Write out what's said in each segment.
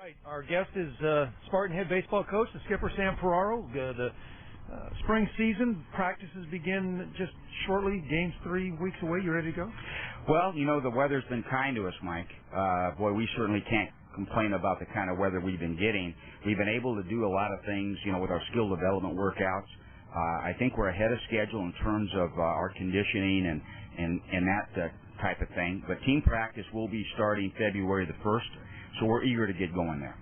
Right. Our guest is Spartan head baseball coach, the skipper Sam Piraro. The spring season practices begin just shortly. Games 3 weeks away. You ready to go? Well, the weather's been kind to us, Mike. Boy, we certainly can't complain about the kind of weather we've been getting. We've been able to do a lot of things, with our skill development workouts. I think we're ahead of schedule in terms of our conditioning and that type of thing. But team practice will be starting February the 1st, so we're eager to get going there.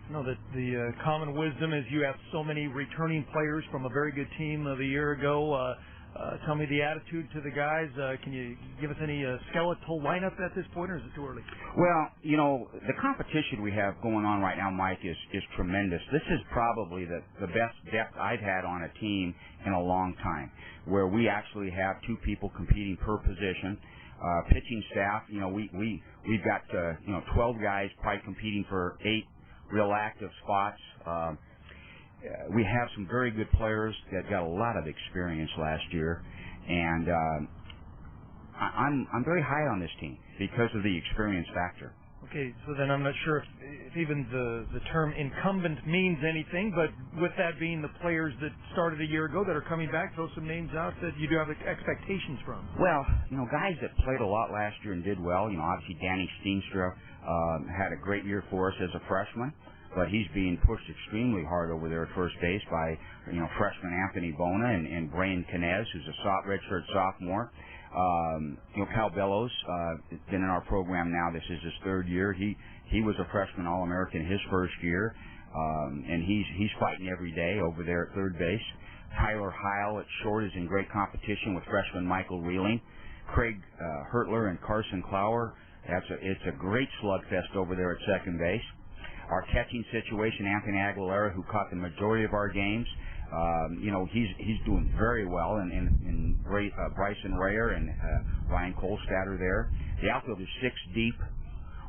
That the common wisdom is you have so many returning players from a very good team of a year ago. Tell me the attitude to the guys. Can you give us any skeletal lineup at this point, or is it too early? Well, the competition we have going on right now, Mike, is tremendous. This is probably the best depth I've had on a team in a long time, where we actually have 2 people competing per position. Pitching staff, we've got 12 guys probably competing for 8 real active spots. We have some very good players that got a lot of experience last year, and I'm very high on this team because of the experience factor. Okay, so then I'm not sure if even the term incumbent means anything, but with that being the players that started a year ago that are coming back, throw some names out that you do have expectations from. Well, guys that played a lot last year and did well, obviously Danny Steenstra had a great year for us as a freshman, but he's being pushed extremely hard over there at first base by, freshman Anthony Bona and Brian Canez, who's a redshirt sophomore. Cal Bellows has been in our program now. This is his 3rd year. He was a freshman All-American his first year, and he's fighting every day over there at third base. Tyler Heil at short is in great competition with freshman Michael Reeling. Craig Hertler and Carson Clower. It's a great slugfest over there at second base. Our catching situation, Anthony Aguilera, who caught the majority of our games, he's doing very well, and Bryson Rayer and Ryan Kolstadter there. The outfield is 6 deep,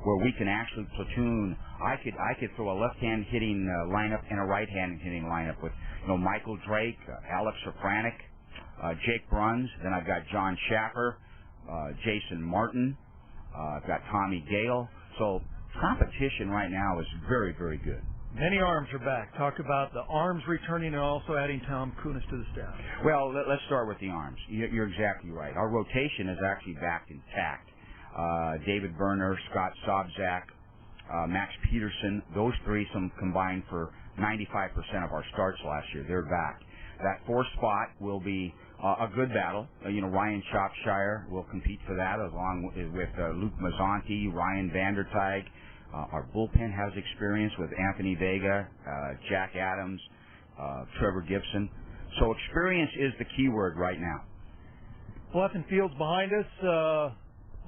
where we can actually platoon. I could throw a left-hand hitting lineup and a right-hand hitting lineup with Michael Drake, Alex Safranek, Jake Bruns. Then I've got John Schaffer, Jason Martin. I've got Tommy Gale. So competition right now is very, very good. Many arms are back. Talk about the arms returning and also adding Tom Kunis to the staff. Well, let's start with the arms. You're exactly right. Our rotation is actually back intact. David Berner, Scott Sobczak, Max Peterson, those 3 combined for 95% of our starts last year. They're back. That 4th spot will be a good battle. Ryan Shropshire will compete for that along with Luke Mazzanti, Ryan Vandertyg. Our bullpen has experience with Anthony Vega, Jack Adams, Trevor Gibson. So experience is the key word right now. Bluffton Field's behind us.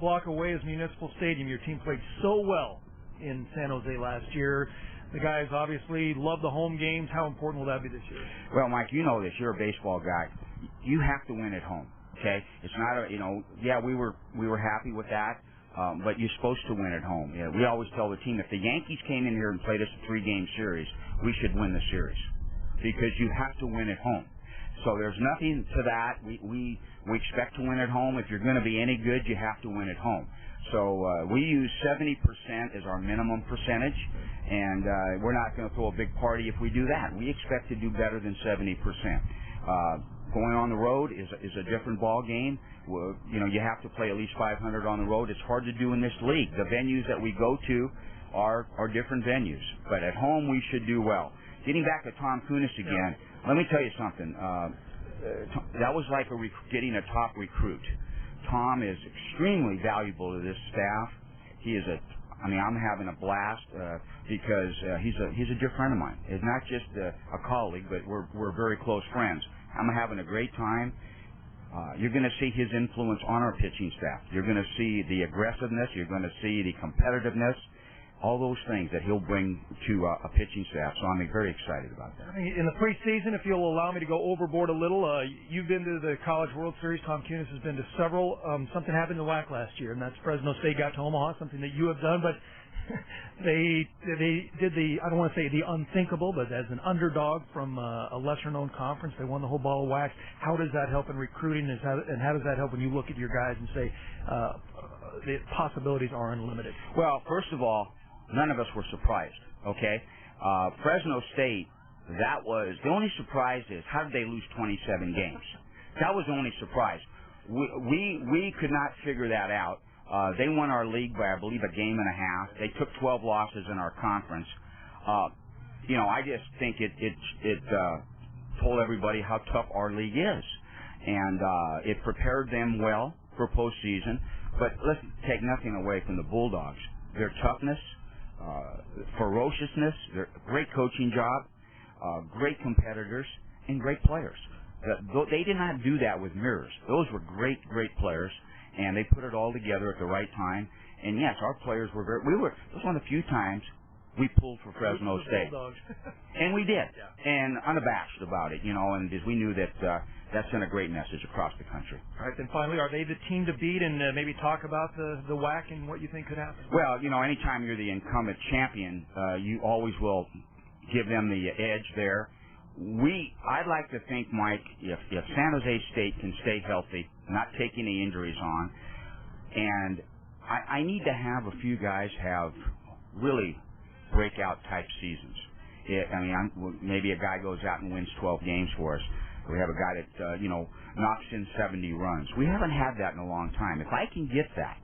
Block away is Municipal Stadium. Your team played so well in San Jose last year. The guys obviously love the home games. How important will that be this year? Well, Mike, you know this. You're a baseball guy. You have to win at home. Okay, it's not we were happy with that. But you're supposed to win at home. We always tell the team, if the Yankees came in here and played us a 3-game series, we should win the series because you have to win at home. So there's nothing to that. We expect to win at home. If you're going to be any good, you have to win at home. So we use 70% as our minimum percentage, and we're not going to throw a big party if we do that. We expect to do better than 70%. Going on the road is a different ball game. You have to play at least 500 on the road. It's hard to do in this league. The venues that we go to are different venues. But at home, we should do well. Getting back to Tom Kunis again, let me tell you something. That was like getting a top recruit. Tom is extremely valuable to this staff. He is I'm having a blast because he's a dear friend of mine. He's not just a colleague, but we're very close friends. I'm having a great time. You're going to see his influence on our pitching staff. You're going to see the aggressiveness. You're going to see the competitiveness. All those things that he'll bring to a pitching staff. So I'm very excited about that. In the preseason, if you'll allow me to go overboard a little, you've been to the College World Series. Tom Kunis has been to several. Something happened in the WAC last year, and that's Fresno State got to Omaha, something that you have done. But they did I don't want to say the unthinkable, but as an underdog from a lesser-known conference, they won the whole ball of wax. How does that help in recruiting, and how does that help when you look at your guys and say the possibilities are unlimited? Well, first of all, none of us were surprised Okay, Fresno State. That was the only surprise. Is how did they lose 27 games? That was the only surprise. We could not figure that out. They won our league by, I believe, a game and a half. They took 12 losses in our conference. I just think it told everybody how tough our league is, and it prepared them well for postseason. But let's take nothing away from the Bulldogs. Their toughness, ferociousness, their great coaching job, great competitors, and great players. They did not do that with mirrors. Those were great players, and they put it all together at the right time. And yes, our players were it was one of the few times we pulled for Fresno State. And we did. Yeah. And unabashed about it, and because we knew that that sent a great message across the country. All right, then finally, are they the team to beat, and maybe talk about the WAC and what you think could happen? Well, anytime you're the incumbent champion, you always will give them the edge there. I'd like to think, Mike, if San Jose State can stay healthy, not take any injuries on, and I need to have a few guys have really breakout type seasons. Maybe a guy goes out and wins 12 games for us. We have a guy that knocks in 70 runs. We haven't had that in a long time. If I can get that,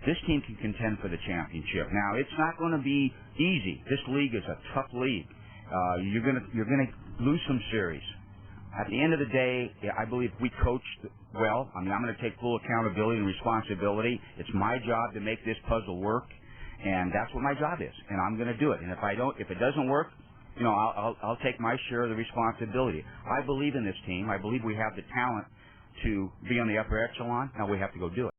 this team can contend for the championship. Now, it's not going to be easy. This league is a tough league. You're gonna lose some series. At the end of the day, I believe if we coached well, I'm going to take full accountability and responsibility. It's my job to make this puzzle work, and that's what my job is, and I'm going to do it. And if it doesn't work, I'll take my share of the responsibility. I believe in this team. I believe we have the talent to be on the upper echelon. Now we have to go do it.